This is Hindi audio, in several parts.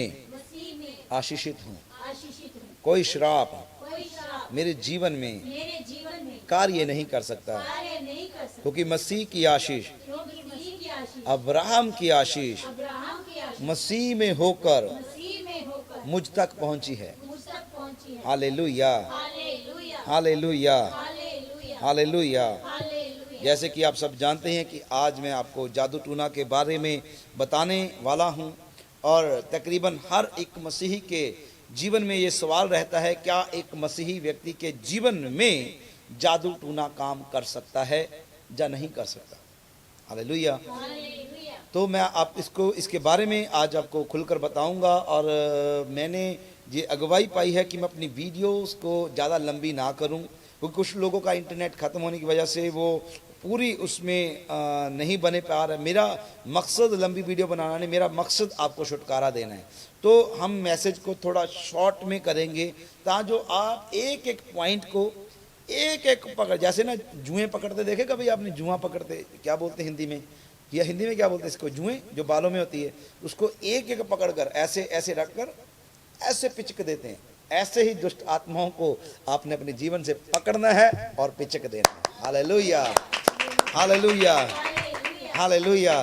मसीह में आशीषित हूँ। आशीषित हूँ। कोई श्राप कोई श्राप मेरे जीवन में मेरे कार्य नहीं कर सकता, कार्य नहीं कर सकता, क्योंकि मसीह की आशीष, क्योंकि मसीह की आशीष, अब्राहम की आशीष अब्राहम की आशीष मसीह में होकर मसीह में होकर मुझ तक पहुंची है। मुझ तक पहुंची है। Hallelujah, hallelujah, hallelujah, hallelujah, hallelujah. Hallelujah. जैसे कि आप सब जानते हैं कि आज मैं आपको जादू टूना के बारे में बताने वाला हूं, और तकरीबन हर एक मसीही के जीवन में ये सवाल रहता है, क्या एक मसीही व्यक्ति के जीवन में जादू टूना काम कर सकता है या नहीं कर सकता। हालेलुया। हालेलुया। तो मैं आप इसके बारे में आज आपको खुलकर बताऊंगा, और मैंने ये अगुवाई पाई है कि मैं अपनी वीडियोस को ज़्यादा लंबी ना करूं, क्योंकि कुछ लोगों का इंटरनेट ख़त्म होने की वजह से वो पूरी उसमें नहीं बने पा रहा। मेरा मकसद लंबी वीडियो बनाना नहीं, मेरा मकसद आपको छुटकारा देना है। तो हम मैसेज को थोड़ा शॉर्ट में करेंगे, ताकि जो आप एक एक पॉइंट को एक एक पकड़, जैसे ना जुएं पकड़ते देखे कभी आपने, जुआ पकड़ते, क्या बोलते हिंदी में, या हिंदी में क्या बोलते हैं इसको, जुएं जो बालों में होती है, उसको एक एक पकड़कर ऐसे ऐसे रखकर ऐसे पिचक देते हैं। ऐसे ही दुष्ट आत्माओं को आपने अपने जीवन से पकड़ना है और पिचक देना है। Hallelujah, hallelujah, hallelujah.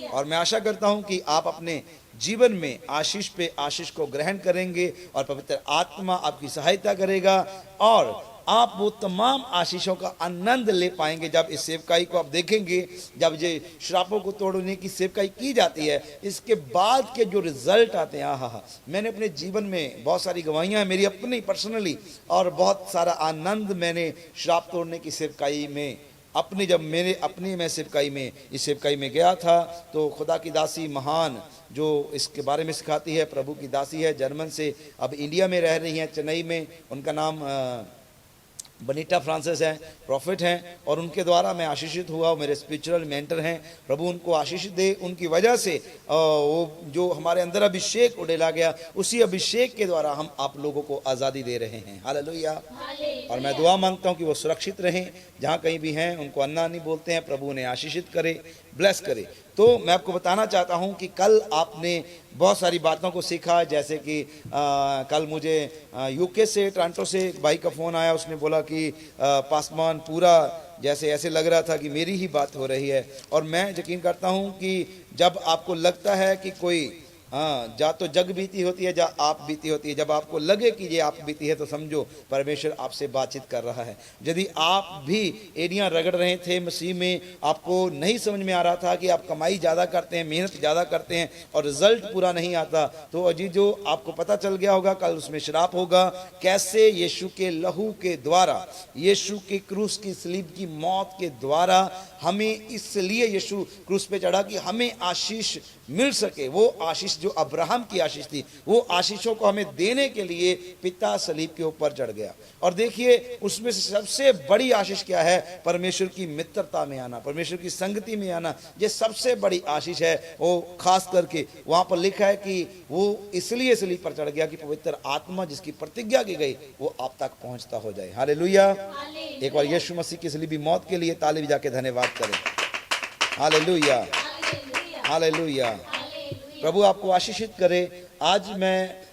और मैं आशा करता हूं कि आप अपने जीवन में आशीष पे आशीष को ग्रहण करेंगे, और पवित्र आत्मा आपकी सहायता करेगा, और आप वो तमाम आशीषों का आनंद ले पाएंगे। जब इस सेवकाई को आप देखेंगे, जब ये श्रापों को तोड़ने की सेवकाई की जाती है, इसके बाद के जो रिजल्ट आते हैं, आहा, मैंने अपने जीवन में बहुत सारी गवाहियां हैं मेरी अपनी पर्सनली, और बहुत सारा आनंद मैंने श्राप तोड़ने की सेवकाई में अपनी, जब मेरे अपनी मैं सेवकाई में इस सेवकाई में गया था, तो खुदा की दासी महान जो इसके बारे में सिखाती है, प्रभु की दासी है, जर्मन से, अब इंडिया में रह रही हैं, चेन्नई में, उनका नाम बनीटा फ्रांसिस हैं, प्रॉफिट हैं, और उनके द्वारा मैं आशीषित हुआ। मेरे स्पिरिचुअल मेंटर हैं। प्रभु उनको आशीष दे, उनकी वजह से वो जो हमारे अंदर अभिषेक उड़ेला गया, उसी अभिषेक के द्वारा हम आप लोगों को आज़ादी दे रहे हैं। हालेलुया। और मैं दुआ मांगता हूं कि वो सुरक्षित रहें, जहां कहीं भी हैं, उनको अन्ना नहीं बोलते हैं, प्रभु उन्हें आशीषित करे, ब्लेस करे। तो मैं आपको बताना चाहता हूं कि कल आपने बहुत सारी बातों को सीखा, जैसे कि कल मुझे यूके से, टोरंटो से एक भाई का फ़ोन आया, उसने बोला कि पासमान पूरा जैसे ऐसे लग रहा था कि मेरी ही बात हो रही है। और मैं यकीन करता हूं कि जब आपको लगता है कि कोई जा तो जग बीती होती है, जा आप बीती होती है, जब आपको लगे कि ये आप बीती है, तो समझो परमेश्वर आपसे बातचीत कर रहा है। यदि आप भी एड़ियां रगड़ रहे थे मसीह में, आपको नहीं समझ में आ रहा था कि आप कमाई ज़्यादा करते हैं, मेहनत ज़्यादा करते हैं और रिजल्ट पूरा नहीं आता, तो अजी जो आपको पता चल गया होगा, कल उसमें श्राप होगा। कैसे यीशु के लहू के द्वारा, यीशु के क्रूस की सलीब की मौत के द्वारा, हमें इसलिए यीशु क्रूस पे चढ़ा कि हमें आशीष मिल सके। वो आशीष जो अब्राहम की आशीष थी, वो आशीषों को हमें देने के लिए पिता सलीब के ऊपर चढ़ गया। और देखिए उसमें से सबसे बड़ी आशीष क्या है? परमेश्वर की मित्रता में आना, परमेश्वर की संगति में आना, ये सबसे बड़ी आशीष है। वो खास करके वहां पर लिखा है कि वो इसलिए सलीब पर चढ़ गया कि पवित्र आत्मा जिसकी प्रतिज्ञा की गई वो आप तक पहुंचता हो जाए। हालेलुया। एक बार यीशु मसीह की सलीबी मौत के लिए ताली बजा के धन्यवाद करें। Hallelujah, hallelujah. प्रभु आपको आशीषित करे। आज मैं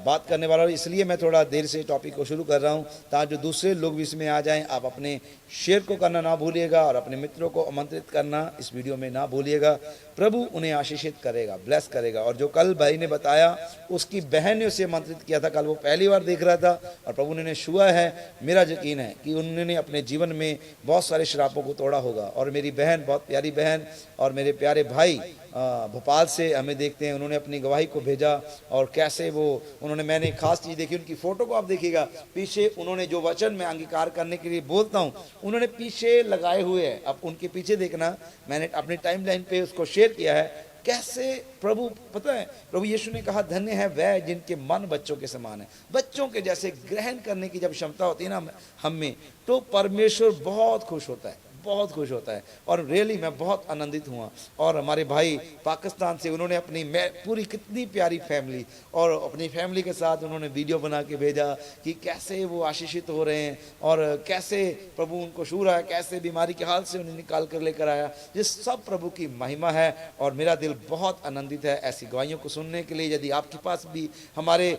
बात करने वाला हूँ, इसलिए मैं थोड़ा देर से टॉपिक को शुरू कर रहा हूँ, ताकि जो दूसरे लोग भी इसमें आ जाएं। आप अपने शेयर को करना ना भूलिएगा और अपने मित्रों को आमंत्रित करना इस वीडियो में ना भूलिएगा। प्रभु उन्हें आशीषित करेगा, ब्लेस करेगा। और जो कल भाई ने बताया, उसकी बहन ने उसे आमंत्रित किया था, कल वो पहली बार देख रहा था और प्रभु ने छुआ है। मेरा यकीन है कि उन्होंने अपने जीवन में बहुत सारे श्रापों को तोड़ा होगा। और मेरी बहन, बहुत प्यारी बहन, और मेरे प्यारे भाई भोपाल से हमें देखते हैं, उन्होंने अपनी गवाही को भेजा। और कैसे उन्होंने, मैंने खास चीज़ देखी, उनकी फ़ोटो को आप देखिएगा, पीछे उन्होंने जो वचन में अंगीकार करने के लिए बोलता हूँ, उन्होंने पीछे लगाए हुए हैं। अब उनके पीछे देखना, मैंने अपनी टाइमलाइन पे उसको शेयर किया है। कैसे प्रभु, पता है प्रभु यीशु ने कहा, धन्य है वह जिनके मन बच्चों के समान है। बच्चों के जैसे ग्रहण करने की जब क्षमता होती है ना हम में, तो परमेश्वर बहुत खुश होता है, बहुत खुश होता है। और रियली मैं बहुत आनंदित हुआ। और हमारे भाई पाकिस्तान से, उन्होंने अपनी पूरी कितनी प्यारी फैमिली और अपनी फैमिली के साथ उन्होंने वीडियो बना के भेजा कि कैसे वो आशीषित हो रहे हैं और कैसे प्रभु उनको छू रहा है, कैसे बीमारी के हाल से उन्हें निकाल कर लेकर आया। ये सब प्रभु की महिमा है और मेरा दिल बहुत आनंदित है ऐसी गवाहियों को सुनने के लिए। यदि आपके पास भी हमारे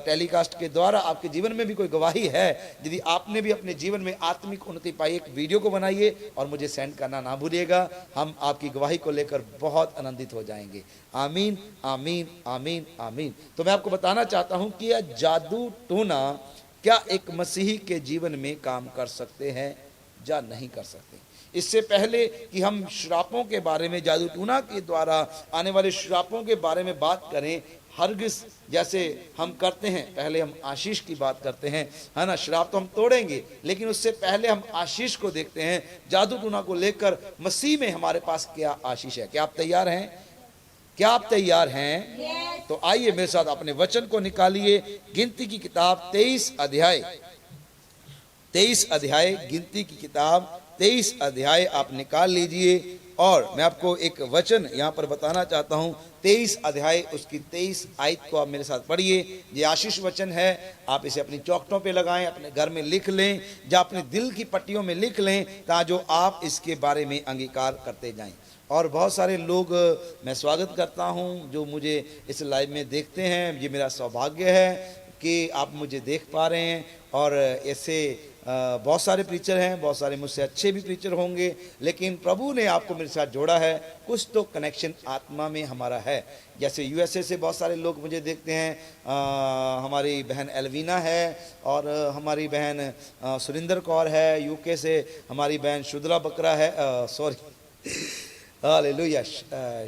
टेलीकास्ट के द्वारा आपके जीवन में भी कोई गवाही है, यदि आपने भी अपने जीवन में आत्मिक उन्नति पाई, एक वीडियो को बनाइए और मुझे सेंड करना ना भूलिएगा। हम आपकी गवाही को लेकर बहुत आनंदित हो जाएंगे। आमीन आमीन आमीन आमीन। तो मैं आपको बताना चाहता हूं कि यह जादू टोना क्या एक मसीही के जीवन में काम कर सकते हैं या नहीं कर सकते। इससे पहले कि हम श्रापों के बारे में, जादू टूना के द्वारा आने वाले श्रापों के बारे में बात करें, हरगिज़ जैसे हम करते हैं, पहले हम आशीष की बात करते हैं, है ना। श्राप तो हम तोड़ेंगे, लेकिन उससे पहले हम आशीष को देखते हैं। जादू टूना को लेकर मसीह में हमारे पास क्या आशीष है। क्या आप तैयार हैं? क्या आप तैयार हैं? तो आइए मेरे साथ अपने वचन को निकालिए। गिनती की किताब 23 अध्याय, गिनती की किताब 23 अध्याय आप निकाल लीजिए। और मैं आपको एक वचन यहाँ पर बताना चाहता हूँ। 23 अध्याय उसकी 23 आयत को आप मेरे साथ पढ़िए। ये आशीष वचन है। आप इसे अपनी चौखटों पे लगाएं, अपने घर में लिख लें, या अपने दिल की पट्टियों में लिख लें, ताकि जो आप इसके बारे में अंगीकार करते जाएं। और बहुत सारे लोग मैं स्वागत करता हूं जो मुझे इस लाइव में देखते हैं। ये मेरा सौभाग्य है कि आप मुझे देख पा रहे हैं। और ऐसे बहुत सारे प्रीचर हैं, बहुत सारे मुझसे अच्छे भी प्रीचर होंगे, लेकिन प्रभु ने आपको मेरे साथ जोड़ा है। कुछ तो कनेक्शन आत्मा में हमारा है। जैसे यूएसए से बहुत सारे लोग मुझे देखते हैं। हमारी बहन एलवीना है और हमारी बहन सुरिंदर कौर है। यूके से हमारी बहन शुद्रा बकरा है, हालेलुया,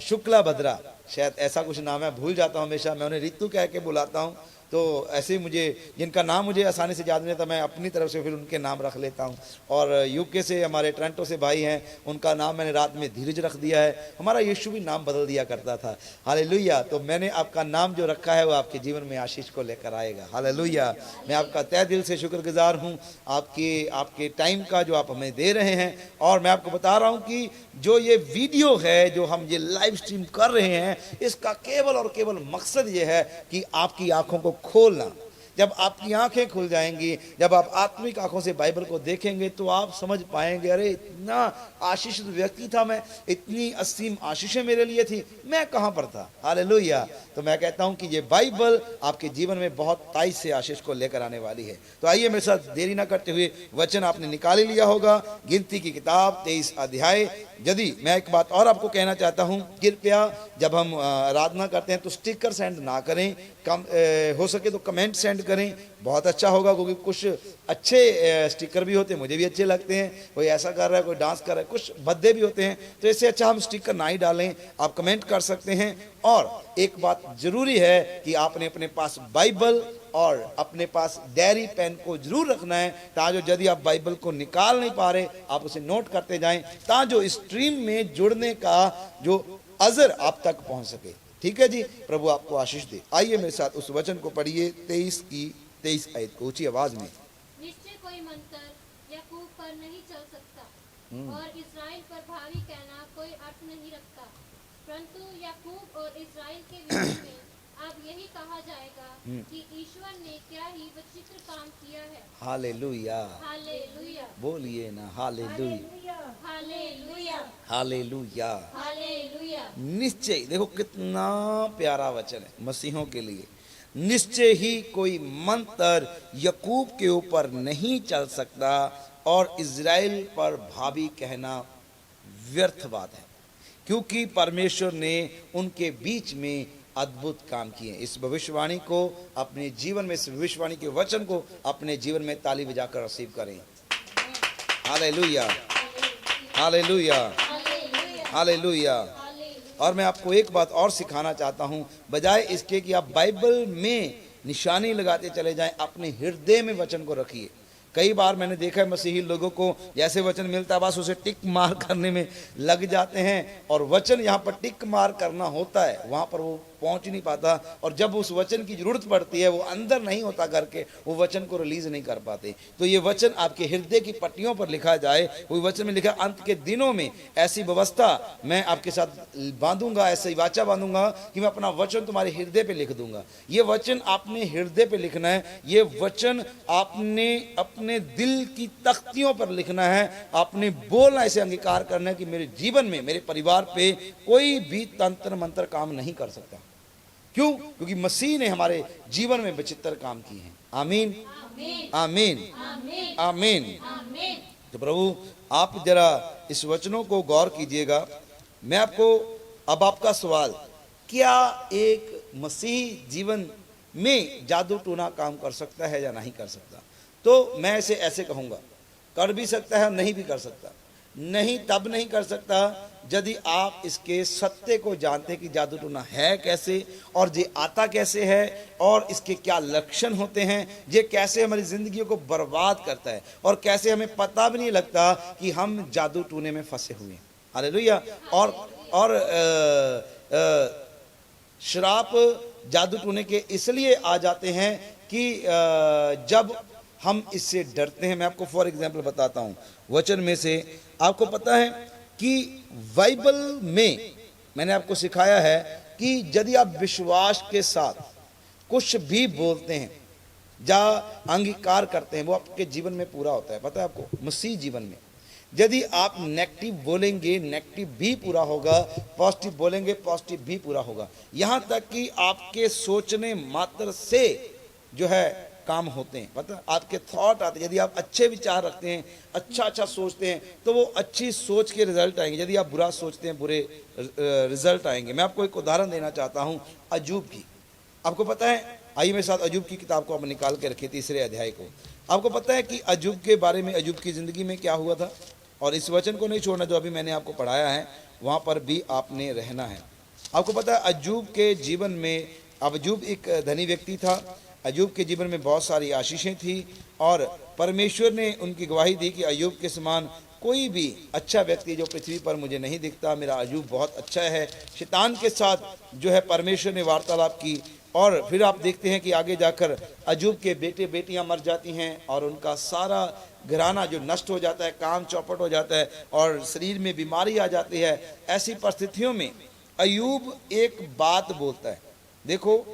शुक्ला भद्रा, शायद ऐसा कुछ नाम है, भूल जाता हूँ हमेशा। मैं उन्हें रितु कह के बुलाता हूँ। तो ऐसे मुझे जिनका नाम मुझे आसानी से याद नहीं रहता, मैं अपनी तरफ से फिर उनके नाम रख लेता हूं। और यूके से हमारे टोरंटो से भाई हैं, उनका नाम मैंने रात में धीरज रख दिया है। हमारा यीशु भी नाम बदल दिया करता था। हालेलुया। तो मैंने आपका नाम जो रखा है वो आपके जीवन में आशीष को लेकर आएगा। हालेलुया। मैं आपका तहे दिल से शुक्रगुजार हूँ आपके टाइम का जो आप हमें दे रहे हैं। और मैं आपको बता रहा हूँ कि जो ये वीडियो है, जो हम ये लाइव स्ट्रीम कर रहे हैं, इसका केवल और केवल मकसद ये है कि आपकी आंखों को खोलना। जब आपकी आंखें खुल जाएंगी, जब आप आत्मिक आंखों से बाइबल को देखेंगे, तो आप समझ पाएंगे, अरे इतना आशीषित व्यक्ति था मैं, इतनी असीम आशीषें मेरे लिए थी, मैं कहां पर था। हालेलुया। तो मैं कहता हूं कि ये बाइबल आपके जीवन में बहुत तेज से आशीष को लेकर आने वाली है। तो आइए मेरे साथ देरी ना करते हुए, वचन आपने निकाल ही लिया होगा, गिनती की किताब 23 अध्याय। यदि मैं एक बात और आपको कहना चाहता हूं, कृपया जब हम आराधना करते हैं तो स्टिकर सेंड ना करें, हो सके तो कमेंट सेंड करें, बहुत अच्छा होगा। क्योंकि कुछ अच्छे स्टिकर भी होते हैं, मुझे भी अच्छे लगते हैं। कोई ऐसा कर रहा है, कोई डांस कर रहा है, कुछ भद्दे भी होते हैं, तो इससे अच्छा हम स्टिकर ना ही डालें। आप कमेंट कर सकते हैं। और एक बात जरूरी है कि आपने अपने पास बाइबल और अपने पास डायरी पेन को जरूर रखना है, ताकि यदि आप बाइबल को निकाल नहीं पा रहे, आप उसे नोट करते जाएं, ताकि स्ट्रीम में जुड़ने का जो अजर आप तक पहुंच सके। ठीक है जी। प्रभु आपको आशीष दे। आइए मेरे साथ उस वचन को पढ़िए, 23 आयत को ऊंची आवाज में। निश्चय कोई मंत्र याकूब पर नहीं चल सकता और इस्राएल पर भावी कहना कोई अर्थ नहीं रखता, परंतु याकूब और इस्राएल के विषय में अब यही कहा जाएगा कि ईश्वर ने क्या ही विचित्र काम किया है। हालेलुया। हालेलुया। बोलिए ना, हालेलुया, हालेलुया, हालेलुया, हालेलुया। निश्चय, देखो कितना प्यारा वचन है मसीहों के लिए। निश्चय ही कोई मंत्र याकूब के ऊपर नहीं चल सकता और इज़राइल पर भावी कहना व्यर्थ बात है, क्योंकि परमेश्वर ने उनके बीच में अद्भुत काम किए। इस भविष्यवाणी को अपने जीवन में, इस भविष्यवाणी के वचन को अपने जीवन में ताली बजाकर रिसीव करें। Hallelujah, hallelujah, hallelujah. और मैं आपको एक बात और सिखाना चाहता हूं, बजाय इसके कि आप बाइबल में निशानी लगाते चले जाएं, अपने हृदय में वचन को रखिए। कई बार मैंने देखा है मसीही लोगों को, जैसे वचन मिलता है बस उसे टिक मार करने में लग जाते हैं, और वचन यहाँ पर टिक मार करना होता है, वहाँ पर वो पहुंच नहीं पाता, और जब उस वचन की जरूरत पड़ती है वो अंदर नहीं होता करके वो वचन को रिलीज नहीं कर पाते। तो ये वचन आपके हृदय की पट्टियों पर लिखा जाए। वही वचन में लिखा, अंत के दिनों में ऐसी व्यवस्था मैं आपके साथ बांधूंगा, ऐसी वाचा बांधूंगा कि मैं अपना वचन तुम्हारे हृदय पे लिख दूंगा। ये वचन आपने हृदय पे लिखना है, ये वचन आपने अपने दिल की तख्तियों पर लिखना है। आपने बोलना, ऐसे अंगीकार करना है कि मेरे जीवन में, मेरे परिवार पे कोई भी तंत्र मंत्र काम नहीं कर सकता। क्यों? क्योंकि मसीह ने हमारे जीवन में विचित्र काम किए हैं। आमीन, आमीन, आमीन। तो प्रभु आप जरा इस वचनों को गौर कीजिएगा। मैं आपको, अब आपका सवाल, क्या एक मसीह जीवन में जादू टूना काम कर सकता है या नहीं कर सकता? तो मैं इसे ऐसे कहूँगा, कर भी सकता है, नहीं भी कर सकता। नहीं, तब नहीं कर सकता यदि आप इसके सत्य को जानते कि जादू टूना है कैसे, और ये आता कैसे है, और इसके क्या लक्षण होते हैं, ये कैसे हमारी जिंदगी को बर्बाद करता है, और कैसे हमें पता भी नहीं लगता कि हम जादू टूने में फंसे हुए हैं। हालेलुया। और श्राप जादू टूने के इसलिए आ जाते हैं कि जब हम इससे डरते हैं। मैं आपको फॉर एग्जाम्पल बताता हूं वचन में से। आपको पता है कि बाइबल में मैंने आपको सिखाया है कि यदि आप विश्वास के साथ कुछ भी बोलते हैं या अंगीकार करते हैं, वो आपके जीवन में पूरा होता है। पता है आपको, मसीह जीवन में यदि आप नेगेटिव बोलेंगे, नेगेटिव भी पूरा होगा, पॉजिटिव बोलेंगे, पॉजिटिव भी पूरा होगा। यहाँ तक कि आपके सोचने मात्र से जो है काम होते हैं। पता, आपके थॉट आते हैं। यदि आप अच्छे विचार रखते हैं, अच्छा सोचते हैं, तो वो अच्छी सोच के रिजल्ट आएंगे। यदि आप बुरा सोचते हैं, बुरे रिजल्ट आएंगे। मैं आपको एक उदाहरण देना चाहता हूँ अय्यूब की। आपको पता है, आइए मेरे साथ अय्यूब की किताब को आप निकाल के रखिए, 3 अध्याय को। आपको पता है कि अय्यूब के बारे में, अय्यूब की ज़िंदगी में क्या हुआ था। और इस वचन को नहीं छोड़ना जो अभी मैंने आपको पढ़ाया है, वहाँ पर भी आपने रहना है। आपको पता है अय्यूब के जीवन में, अय्यूब एक धनी व्यक्ति था। अय्यूब के जीवन में बहुत सारी आशीषें थी, और परमेश्वर ने उनकी गवाही दी कि अय्यूब के समान कोई भी अच्छा व्यक्ति जो पृथ्वी पर मुझे नहीं दिखता। मेरा अय्यूब बहुत अच्छा है। शैतान के साथ जो है परमेश्वर ने वार्तालाप की, और फिर आप देखते हैं कि आगे जाकर अय्यूब के बेटे बेटियां मर जाती हैं, और उनका सारा घराना जो नष्ट हो जाता है, काम चौपट हो जाता है, और शरीर में बीमारी आ जाती है। ऐसी परिस्थितियों में अय्यूब एक बात बोलता है। देखो,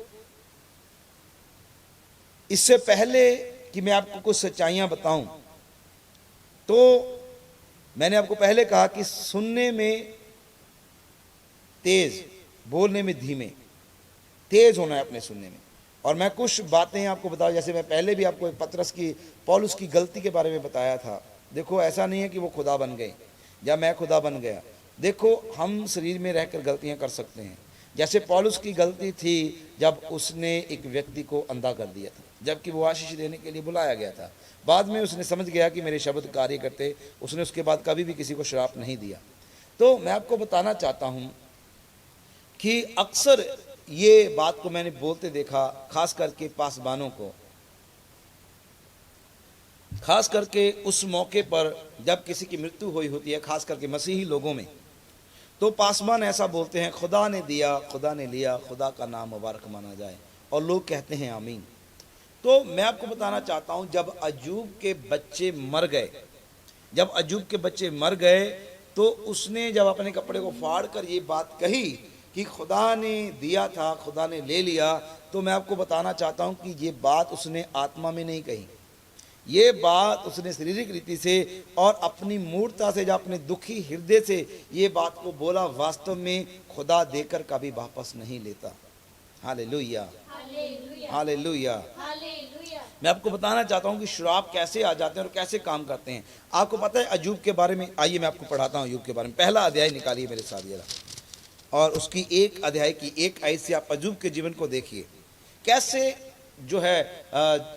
इससे पहले कि मैं आपको कुछ सच्चाइयां बताऊं, तो मैंने आपको पहले कहा कि सुनने में तेज, बोलने में धीमे। तेज होना है अपने सुनने में। और मैं कुछ बातें आपको बताऊं, जैसे मैं पहले भी आपको पतरस की, पौलुस की गलती के बारे में बताया था। देखो, ऐसा नहीं है कि वो खुदा बन गए या मैं खुदा बन गया। देखो, हम शरीर में रहकर गलतियां कर सकते हैं। जैसे पौलुस की गलती थी जब उसने एक व्यक्ति को अंधा कर दिया था, जबकि वो आशीष देने के लिए बुलाया गया था। बाद में उसने समझ गया कि मेरे शब्द कार्य करते, उसने उसके बाद कभी भी किसी को श्राप नहीं दिया। तो मैं आपको बताना चाहता हूं कि अक्सर ये बात को मैंने बोलते देखा, खास करके पासबानों को, खास करके उस मौके पर जब किसी की मृत्यु हुई होती है, खास करके मसीही लोगों में, तो पासबान ऐसा बोलते हैं, खुदा ने दिया, खुदा ने लिया, खुदा का नाम मुबारक माना जाए, और लोग कहते हैं आमीन। तो मैं आपको बताना चाहता हूं, जब अय्यूब के बच्चे मर गए, जब अय्यूब के बच्चे मर गए, तो उसने जब अपने कपड़े को फाड़ कर ये बात कही कि खुदा ने दिया था, खुदा ने ले लिया, तो मैं आपको बताना चाहता हूं कि ये बात उसने आत्मा में नहीं कही। ये बात उसने शारीरिक रीति से और अपनी मूर्ता से, जब अपने दुखी हृदय से ये बात को बोला, वास्तव में खुदा देकर कभी वापस नहीं लेता। Hallelujah, hallelujah. मैं आपको बताना चाहता हूं कि श्राप कैसे आ जाते हैं और कैसे काम करते हैं। आपको पता है अय्यूब के बारे में, आइए मैं आपको पढ़ाता हूं अय्यूब के बारे में। पहला अध्याय निकालिए मेरे साथ जरा, और उसकी 1 अध्याय की 1 आयत से आप अय्यूब के जीवन को देखिए, कैसे जो है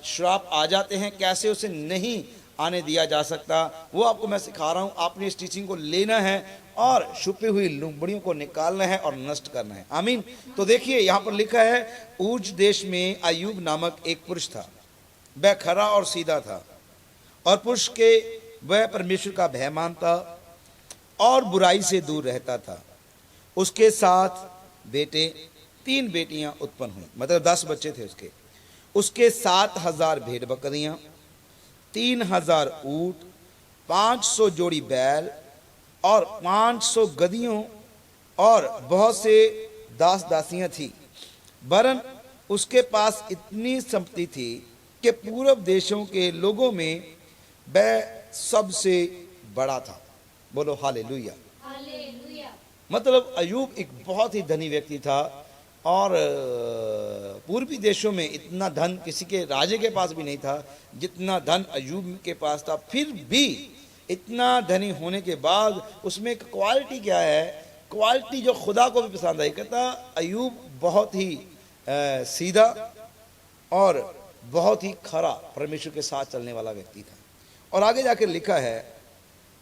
श्राप आ जाते हैं, कैसे उसे नहीं आने दिया जा सकता। वो आपको मैं सिखा रहा हूँ। आपने इस टीचिंग को लेना है और छुपी हुई लुम्बड़ियों को निकालना है और नष्ट करना है। आमीन। तो देखिए यहाँ पर लिखा है, ऊज देश में अय्यूब नामक एक पुरुष था। वह खरा और सीधा था, और पुरुष के वह परमेश्वर का भय मानता और बुराई से दूर रहता था। उसके साथ बेटे 3 बेटियां उत्पन्न हुई, मतलब 10 बच्चे थे उसके 7,000 भेड़ बकरियां, 3,000 ऊंट, 500 जोड़ी बैल और 500 गधियों और बहुत से दास दासियां थी। वरन उसके पास इतनी संपत्ति थी कि पूर्व देशों के लोगों में वह सबसे बड़ा था। बोलो हालेलुया। हालेलुया। मतलब अयूब एक बहुत ही धनी व्यक्ति था और पूर्वी देशों में इतना धन किसी के राजे के पास भी नहीं था जितना धन अयूब के पास था। फिर भी इतना धनी होने के बाद उसमें एक क्वालिटी क्या है, क्वालिटी जो खुदा को भी पसंद आई। कहता अयूब बहुत ही सीधा और बहुत ही खरा परमेश्वर के साथ चलने वाला व्यक्ति था। और आगे जाकर लिखा है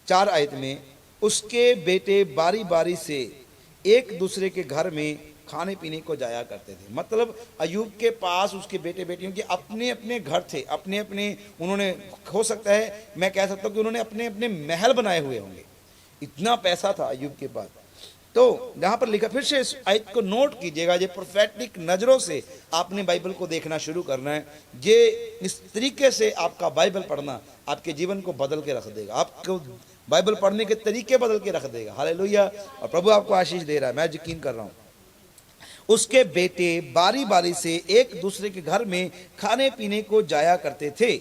4 आयत में, उसके बेटे बारी बारी से एक दूसरे के घर में खाने पीने को जाया करते थे। मतलब अयूब के पास उसके बेटे बेटियों के अपने अपने घर थे, अपने अपने, उन्होंने, हो सकता है मैं कह सकता हूँ कि उन्होंने अपने अपने महल बनाए हुए होंगे, इतना पैसा था अयूब के पास। तो यहाँ पर लिखा, फिर से इस आयत को नोट कीजिएगा, ये प्रोफेटिक नजरों से आपने बाइबल को देखना शुरू करना है। ये इस तरीके से आपका बाइबल पढ़ना आपके जीवन को बदल के रख देगा, आपको बाइबल पढ़ने के तरीके बदल के रख देगा। हालेलुया। और प्रभु आपको आशीष दे रहा है, मैं यकीन कर रहा हूँ। उसके बेटे बारी बारी से एक दूसरे के घर में खाने पीने को जाया करते थे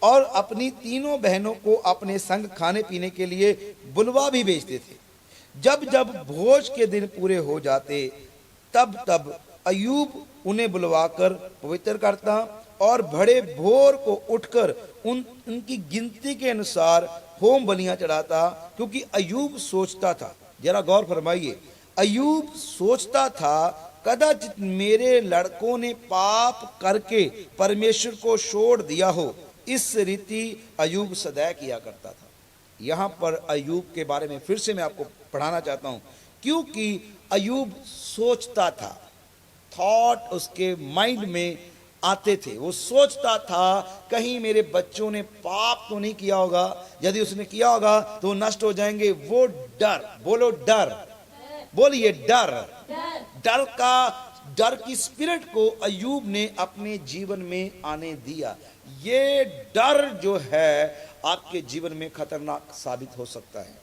और अपनी तीनों बहनों को अपने संग खाने पीने के लिए बुलवा भी भेजते थे। जब जब भोज के दिन पूरे हो जाते तब तब अयूब उन्हें बुलवाकर पवित्र करता और बड़े भोर को उठकर उनकी गिनती के अनुसार होम बलियां चढ़ाता, क्योंकि अयूब सोचता था, जरा गौर फरमाइए, अयूब सोचता था कदाचित मेरे लड़कों ने पाप करके परमेश्वर को छोड़ दिया हो। इस रीति अयूब सदैव किया करता था। यहाँ पर अयूब के बारे में फिर से मैं आपको पढ़ाना चाहता हूँ, क्योंकि अयूब सोचता था, थॉट उसके माइंड में आते थे। वो सोचता था कहीं मेरे बच्चों ने पाप तो नहीं किया होगा, यदि उसने किया होगा तो नष्ट हो जाएंगे। वो डर, बोलो डर, बोलिए डर, डर की स्पिरिट को अयूब ने अपने जीवन में आने दिया। ये डर जो है आपके जीवन में खतरनाक साबित हो सकता है।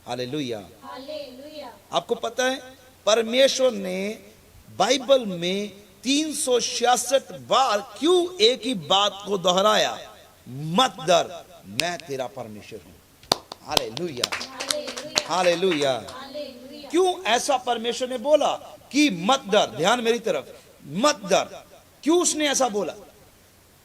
हालेलुया। आपको पता है परमेश्वर ने बाइबल में 366 बार क्यों एक ही बात को दोहराया, मत डर, मैं तेरा परमेश्वर हूं। Hallelujah, hallelujah. क्यों ऐसा परमेश्वर ने बोला कि मत डर, ध्यान मेरी तरफ, मत डर। क्यों उसने ऐसा बोला?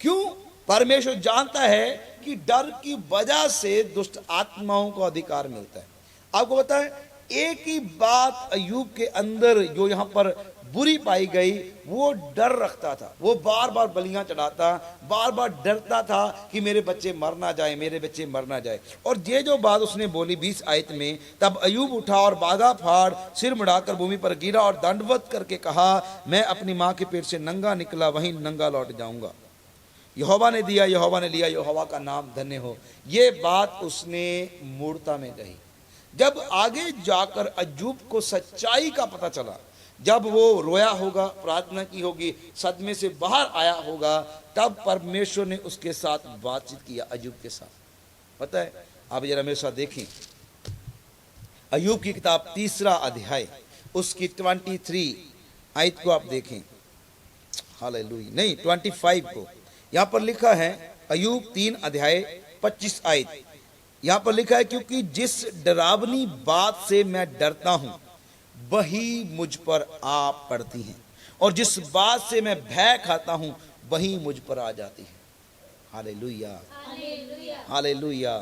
क्यों? परमेश्वर जानता है कि डर की वजह से दुष्ट आत्माओं को अधिकार मिलता है। आपको पता है एक ही बात अयूब के अंदर जो यहाँ पर बुरी पाई गई, वो डर रखता था। वो बार बार बलियां चढ़ाता, बार बार डरता था कि मेरे बच्चे मर ना जाए, मेरे बच्चे मर ना जाए। और ये जो बात उसने बोली 20 आयत में, तब अयूब उठा और बागा फाड़ सिर मुड़ाकर भूमि पर गिरा और दंडवत करके कहा, मैं अपनी माँ के पेट से नंगा निकला, वहीं नंगा लौट जाऊंगा। यहोवा ने दिया, यहोवा ने लिया, यहोवा का नाम धन्य हो। ये बात उसने मूर्ता में कही। जब आगे जाकर अयूब को सच्चाई का पता चला, जब वो रोया होगा, प्रार्थना की होगी, सदमे से बाहर आया होगा, तब परमेश्वर ने उसके साथ बातचीत किया, अयूब के साथ। पता है, आप जरा मेरे साथ देखें अयूब की किताब 3 अध्याय उसकी 23 आयत को आप देखें। हालेलुया, नहीं 25 को। यहां पर लिखा है अयूब 3 अध्याय 25 आयत। यहां पर लिखा है, क्योंकि जिस डरावनी बात से मैं डरता हूं वही मुझ पर आ पड़ती हैं, और जिस बात से मैं भय खाता हूं वही मुझ पर आ जाती है। Hallelujah, hallelujah.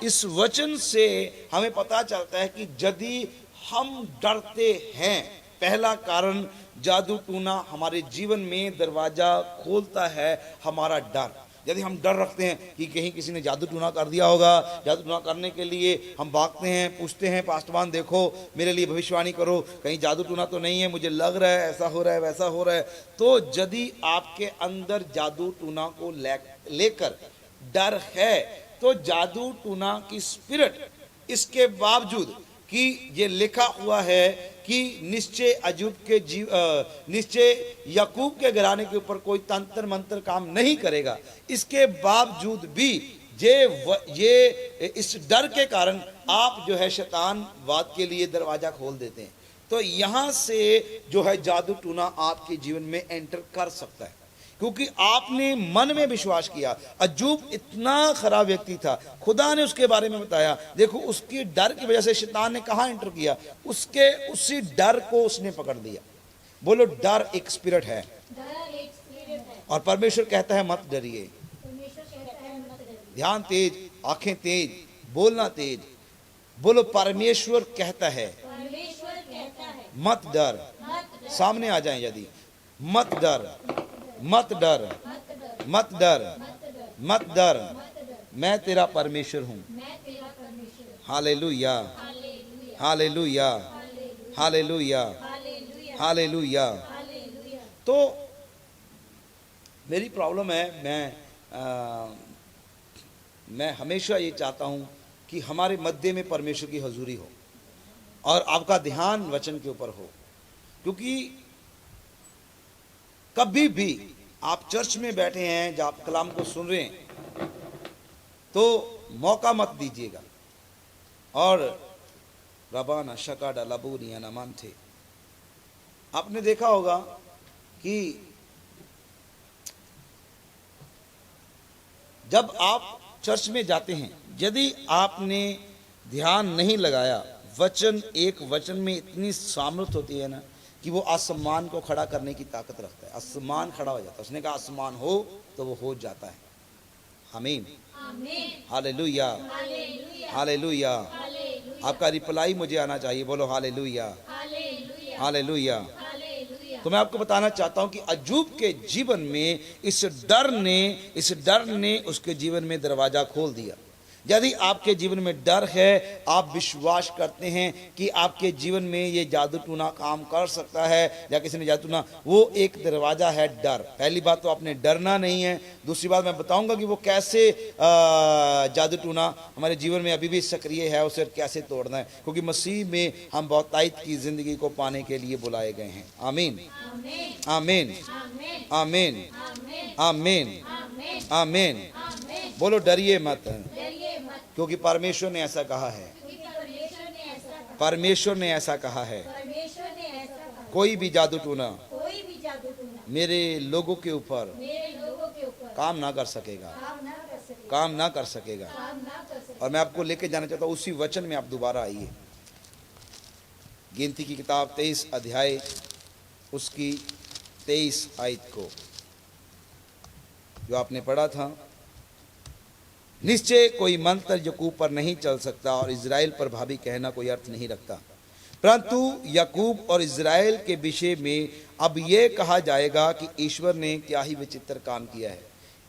इस वचन से हमें पता चलता है कि यदि हम डरते हैं, पहला कारण जादू टूना हमारे जीवन में दरवाजा खोलता है, हमारा डर। यदि हम डर रखते हैं कि कहीं किसी ने जादू टूना कर दिया होगा, जादू टूना करने के लिए हम भागते हैं, पूछते हैं पास्टरवान देखो मेरे लिए भविष्यवाणी करो, कहीं जादू टूना तो नहीं है, मुझे लग रहा है ऐसा हो रहा है वैसा हो रहा है। तो यदि आपके अंदर जादू टूना को लेकर डर है, तो जादू टूना की स्पिरिट, इसके बावजूद कि ये लिखा हुआ है कि निश्चय याकूब के घराने के ऊपर कोई तंत्र मंत्र काम नहीं करेगा। इसके बावजूद भी ये इस डर के कारण आप जो है शैतानवाद के लिए दरवाजा खोल देते हैं। तो यहां से जो है जादू टूना आपके जीवन में एंटर कर सकता है, क्योंकि आपने मन में विश्वास किया। अय्यूब इतना खराब व्यक्ति था, खुदा ने उसके बारे में बताया। देखो उसकी डर की वजह से शैतान ने कहां एंटर किया, उसी डर को उसने पकड़ लिया। बोलो डर एक स्पिरिट है, डर एक स्पिरिट है और परमेश्वर कहता है मत डरिए। परमेश्वर कहता है मत डरिए। ध्यान तेज, आंखें तेज, बोलना तेज। बोलो परमेश्वर कहता है परमेश्वर कहता है मत डर। मत डर। सामने आ जाएं यदि, मत डर, मत डर, मत डर। मत डर, मत डर। मत डर, मत डर। मैं तेरा परमेश्वर हूं। मैं तेरा परमेश्वर हूँ। Hallelujah, hallelujah. Hallelujah, hallelujah. Hallelujah, hallelujah. Hallelujah. Hallelujah. तो मेरी प्रॉब्लम है, मैं हमेशा ये चाहता हूं कि हमारे मध्य में परमेश्वर की हजूरी हो और आपका ध्यान वचन के ऊपर हो, क्योंकि कभी भी आप चर्च में बैठे हैं, जब आप कलाम को सुन रहे हैं, तो मौका मत दीजिएगा। और रबाना शकाडा लबूनिया नमान थे, आपने देखा होगा कि जब आप चर्च में जाते हैं, यदि आपने ध्यान नहीं लगाया, एक वचन में इतनी सामर्थ होती है ना कि वो आसमान को खड़ा करने की ताकत रखता है। आसमान खड़ा हो जाता है। उसने कहा आसमान हो तो वो हो जाता है। आमीन, आमीन। Hallelujah, hallelujah. हालेलुया। हालेलुया। आपका रिप्लाई मुझे आना चाहिए। बोलो हालेलुया, हालेलुया। हालेलुया। हालेलुया। तो मैं आपको बताना चाहता हूं कि अय्यूब के जीवन में इस डर ने उसके जीवन में दरवाजा खोल दिया। यदि आपके जीवन में डर है, आप विश्वास करते हैं कि आपके जीवन में ये जादू टूना काम कर सकता है, या किसी ने जादू टूना, वो एक दरवाजा है डर। पहली बात तो आपने डरना नहीं है। दूसरी बात मैं बताऊंगा कि वो कैसे जादू टूना हमारे जीवन में अभी भी सक्रिय है, उसे कैसे तोड़ना है, क्योंकि मसीह में हम बहुतायत की जिंदगी को पाने के लिए बुलाए गए हैं। आमीन, आमीन, आमीन, आमीन, आमीन। बोलो डरिए मत, क्योंकि परमेश्वर ने ऐसा कहा है। परमेश्वर ने ऐसा कहा है, कोई भी जादू टूना मेरे लोगों के ऊपर काम ना कर सकेगा, काम ना कर सकेगा। और मैं आपको लेके जाना चाहता हूँ उसी वचन में। आप दोबारा आइए, गिनती की किताब 23 अध्याय उसकी 23 आयत को, जो आपने पढ़ा था। निश्चय कोई मंत्र याकूब पर नहीं चल सकता और इज़राइल पर भावी कहना कोई अर्थ नहीं रखता, परंतु याकूब और इज़राइल के विषय में अब यह कहा जाएगा कि ईश्वर ने क्या ही विचित्र काम किया है।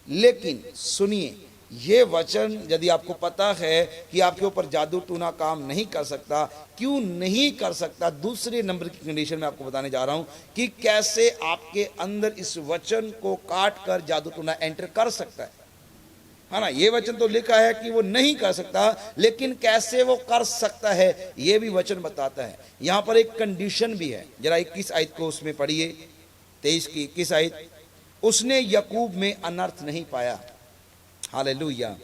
लेकिन सुनिए, ये वचन यदि आपको पता है कि आपके ऊपर जादू टूना काम नहीं कर सकता, क्यों नहीं कर सकता, दूसरे नंबर की कंडीशन में आपको बताने जा रहा हूं कि कैसे आपके अंदर इस वचन को काट कर जादू टूना एंटर कर सकता है ना। ये वचन तो लिखा है कि वो नहीं कर सकता, लेकिन कैसे वो कर सकता है ये भी वचन बताता है। यहां पर एक कंडीशन भी है। जरा 21 आयत को उसमें पढ़िए, 23 की 21 आयत। उसने याकूब में अनर्थ नहीं पाया। हालेलुया।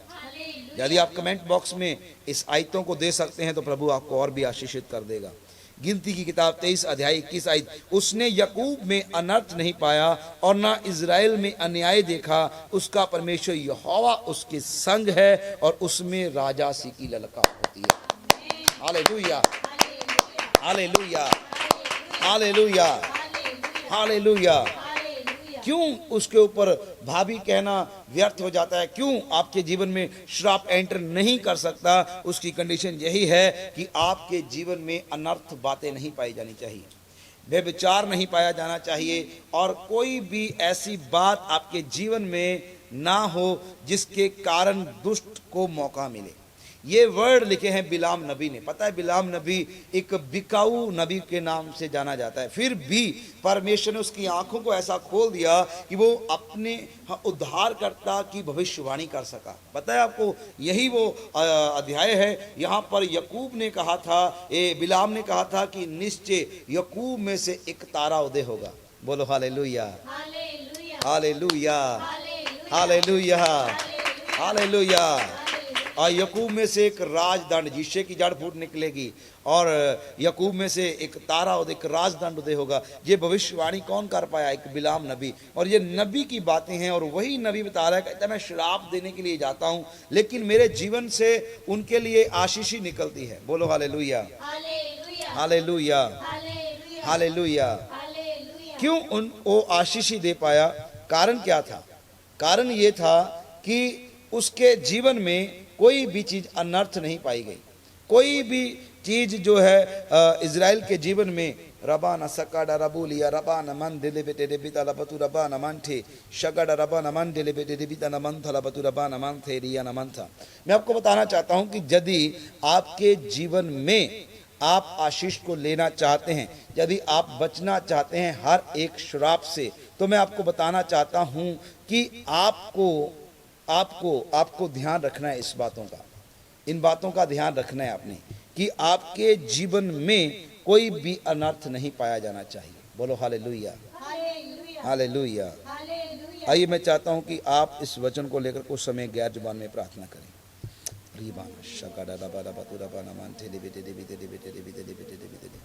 यदि आप कमेंट बॉक्स में इस आयतों को दे सकते हैं तो प्रभु आपको और भी आशीषित कर देगा। गिनती की किताब 23 अध्याय 21 आयत। उसने याकूब में अनर्थ नहीं पाया और ना इज़राइल में अन्याय देखा। उसका परमेश्वर यहोवा उसके संग है और उसमें राजा सी की ललकार होती है। Hallelujah, hallelujah, hallelujah, hallelujah. क्यों उसके ऊपर भाभी कहना व्यर्थ हो जाता है, क्यों आपके जीवन में श्राप एंटर नहीं कर सकता? उसकी कंडीशन यही है कि आपके जीवन में अनर्थ बातें नहीं पाई जानी चाहिए, व्यभिचार नहीं पाया जाना चाहिए, और कोई भी ऐसी बात आपके जीवन में ना हो जिसके कारण दुष्ट को मौका मिले। ये वर्ड लिखे हैं बिलाम नबी ने। पता है बिलाम नबी एक बिकाऊ नबी के नाम से जाना जाता है, फिर भी परमेश्वर ने उसकी आंखों को ऐसा खोल दिया कि वो अपने उद्धारकर्ता की भविष्यवाणी कर सका। पता है आपको, यही वो अध्याय है। यहाँ पर यकूब ने कहा था, बिलाम ने कहा था कि निश्चय यकूब में से एक तारा उदय होगा। बोलो हालेलुया, हालेलुया, हालेलुया, हालेलुया। और यकूब में से एक राजदंड, जिससे की जड़ फूट निकलेगी, और यकूब में से एक तारा उदय, एक राजदंड उदय होगा। ये भविष्यवाणी कौन कर पाया? एक बिलाम नबी। और ये नबी की बातें हैं, और वही नबी बता रहा है, कहता है मैं श्राप देने के लिए जाता हूं, लेकिन मेरे जीवन से उनके लिए आशीष ही निकलती है। बोलो हालेलुया, हालेलुया, हालेलुया। क्यों वो आशीष ही दे पाया? कारण क्या था? कारण ये था कि उसके जीवन में कोई भी चीज अनर्थ नहीं पाई गई। कोई भी चीज जो है इज़राइल के जीवन में, रबाना सकाडा रबूलिया रबाना मन दिले बेटे देबिता लबतु रबाना मनथे शगड़ा रबाना मन दिले बेटे देबिता नमन था लबतु रबाना मन थे रिया नमन था। मैं आपको बताना चाहता हूं कि यदि आपके जीवन में आप आशीष को लेना चाहते हैं, यदि आप बचना चाहते हैं हर एक श्राप से, तो मैं आपको बताना चाहता हूं कि आपको ध्यान रखना है इस बातों का, इन बातों का ध्यान रखना है आपने, कि आपके जीवन में कोई भी अनर्थ नहीं पाया जाना चाहिए। बोलो हालेलुया, हालेलुया। आइए मैं चाहता हूं कि आप इस वचन को लेकर कुछ समय गैर जुबान में प्रार्थना करें। रीबाना शकाडा रबा रबा तु रबा नमान थे बेटे दे बेटे दे बेटे दे बेटे दे बेटे दे बेटे दे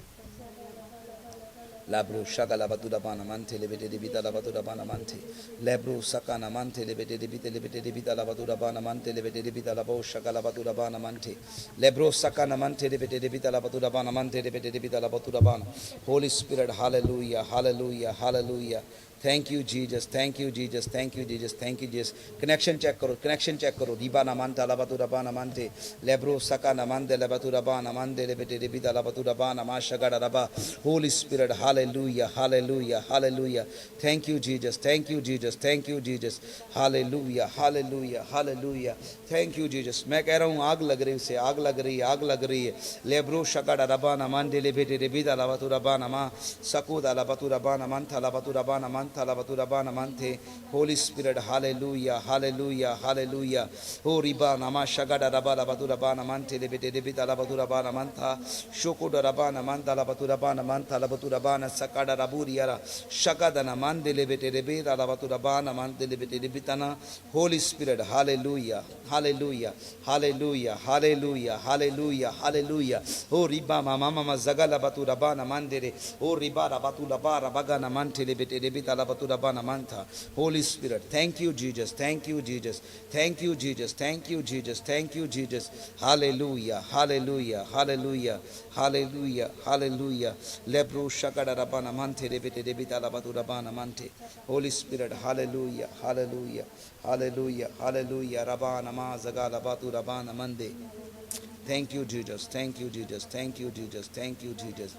लाब्रो शगला बतुरा बाना मानते ले बेटे देबिता ला बतुरा बाना मानते लेब्रो सकाना मानते ले बेटे देबिता ला बतुरा बाना मानते ले बेटे देबिता ला बो शगला बतुरा बाना मानते लेब्रो सकाना मानते ले बेटे देबिता ला बतुरा बाना मानते ले बेटे देबिता ला बतुरा बाना। Holy spirit, hallelujah, hallelujah, hallelujah. Thank you Jesus, thank you Jesus, thank you Jesus, thank you Jesus. Connection check करो, कनेक्शन चेक करो। रिबा ना मानता ला बतुरा बाना मानते लेब्रो सका ना मानते ले बतुरा बाना मानते ले बेटे देबिता ला बतुरा बाना मा शगड़ा रबा। Holi spirit, hallelujah, hallelujah, hallelujah. Thank you Jesus, thank you Jesus, thank you Jesus. Hallelujah, hallelujah, hallelujah. Thank you Jesus. मैं कह रहा हूँ आग लग रही है, उसे आग लग रही है, आग लग रही है। लेब्रो शगड़ा रबा ना मानते ले बेटे देबिता ला बतुरा बाना मा सकुदा ला बतुरा बाना मानता ला बतुरा बाना मानता ला बतुरा बाना मानते। Holy spirit, hallelujah, hallelujah, hallelujah. हो रिबा नामा शगड़ा रबा ला बतुरा बाना मानते ले बेटे देबिता ला बतुरा बाना मानता शोकुडा रबा ना मानता ला बतुरा बाना मानता ला बतुरा बाना सकड़ा रबूरिया शगदा ना मानते ले बेटे देबिता ला बतुरा बाना मानते ले बेटे देबिता ना। Holi spirit, hallelujah, hallelujah, hallelujah, hallelujah, hallelujah, hallelujah. हो रिबा मामा मामा जगला बतुरा बाना मानते रे ओ रिबा रबतुला बा रबगा ना मानते ले बेटे देबिता ला बतुरा बाना मानता। Holy spirit, thank you Jesus, thank you Jesus, thank you Jesus, thank you Jesus, thank you Jesus. Hallelujah, hallelujah, hallelujah, hallelujah, hallelujah. लेब्रो शकड़ा रबाना मानते रे बेटे देबिता ला बतुरा बाना मानते। Holy spirit, hallelujah, hallelujah, hallelujah, hallelujah. रबाना मा जगला बतुरा बाना मंदे। Thank you Jesus, thank you Jesus, thank you Jesus, thank you Jesus.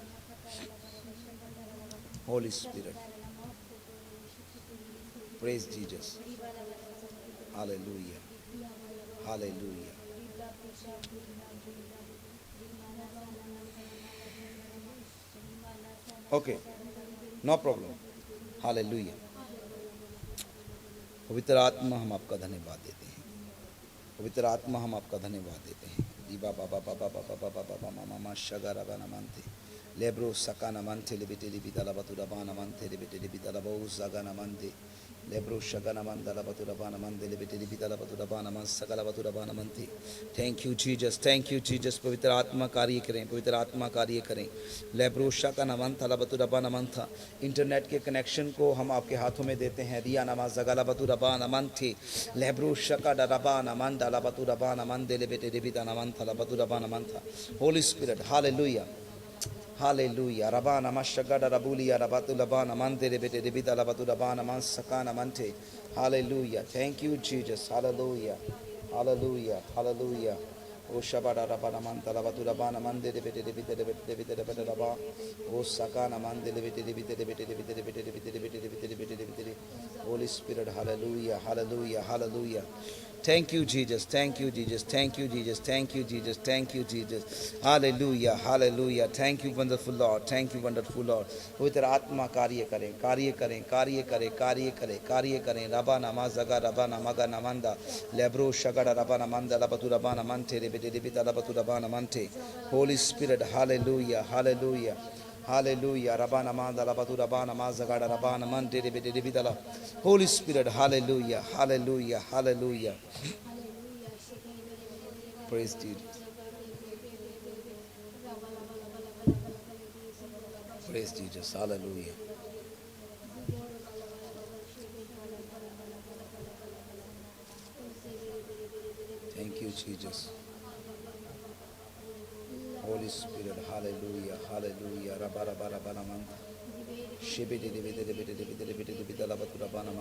Holy spirit, praise Jesus, hallelujah, hallelujah. Okay, no problem, hallelujah. पवित्र आत्मा हम आपका धन्यवाद देते हैं, पवित्र आत्मा हम आपका धन्यवाद देते हैं। दीबा बाबा बाबा बाबा बाबा बाबा मामा मा शगरा बना मानते लेब्रो सका न मानते ले बेटे लिबिता ला बतुरा बाना मानते ले बेटे लिबिता ला बहु सगा न मानते लेब्रो शगा न मानता ला बतुरा बाना मानते ले बेटे लिबिता ला बतुरा बाना मान सगा ला बतुरा बाना मानते। Thank you Jesus, thank you Jesus. पवित्र आत्मा कार्य करें, पवित्र आत्मा कार्य करें। लेब्रो शका न मानता ला बतुरा बाना मानता। इंटरनेट के कनेक्शन को हम आपके हाथों में देते हैं। रिया नमा जगा ला बतुरा बाना मानते लेब्रो शका डबा न मानता ला बतुरा बाना मानते ले बेटे लिबिता न मानता ला बतुरा बाना मानता। Holy spirit, hallelujah, hallelujah. रबाना मशगड़ा रबूलिया रबातु लबाना मानते रे बेटे देबिता लबातु रबाना मान सकाना मानते। Hallelujah, thank you Jesus, hallelujah, hallelujah, hallelujah. ओ शबाड़ा रबाना मानता लबातु रबाना मानते रे बेटे देबिते रे बेटे देबिते रे बेटे रबा ओ सकाना मानते रे बेटे देबिते रे बेटे देबिते रे बेटे देबिते रे बेटे देबिते रे बेटे देबिते रे। Holi spirit, hallelujah, hallelujah, hallelujah. Thank you, Jesus. Thank you, Jesus. Thank you, Jesus. Thank you, Jesus. Thank you, Jesus. Hallelujah. Hallelujah. Thank you, wonderful Lord. Thank you, wonderful Lord. पवित्र आत्मा कार्य करें, कार्य करें, कार्य करें, कार्य करें, कार्य करें. रबा नमा जगा रबा नमगा नमंदा लेब्रो शगड़ा रबा नमंदा लबतु रबा नमंते रेबेदे रेबिता लबतु रबा नमंते. Holy Spirit, hallelujah, hallelujah. Hallelujah. Rabana manda labatu rabana mazagada rabana mante de bede de bidala. Holy Spirit, hallelujah, hallelujah, hallelujah. Praise Jesus. Praise Jesus. Hallelujah. Thank you, Jesus. Holy Spirit, hallelujah, hallelujah. Rabara bara bara manta. Shebe de bede de bede de bede de bede de bidala batu rabana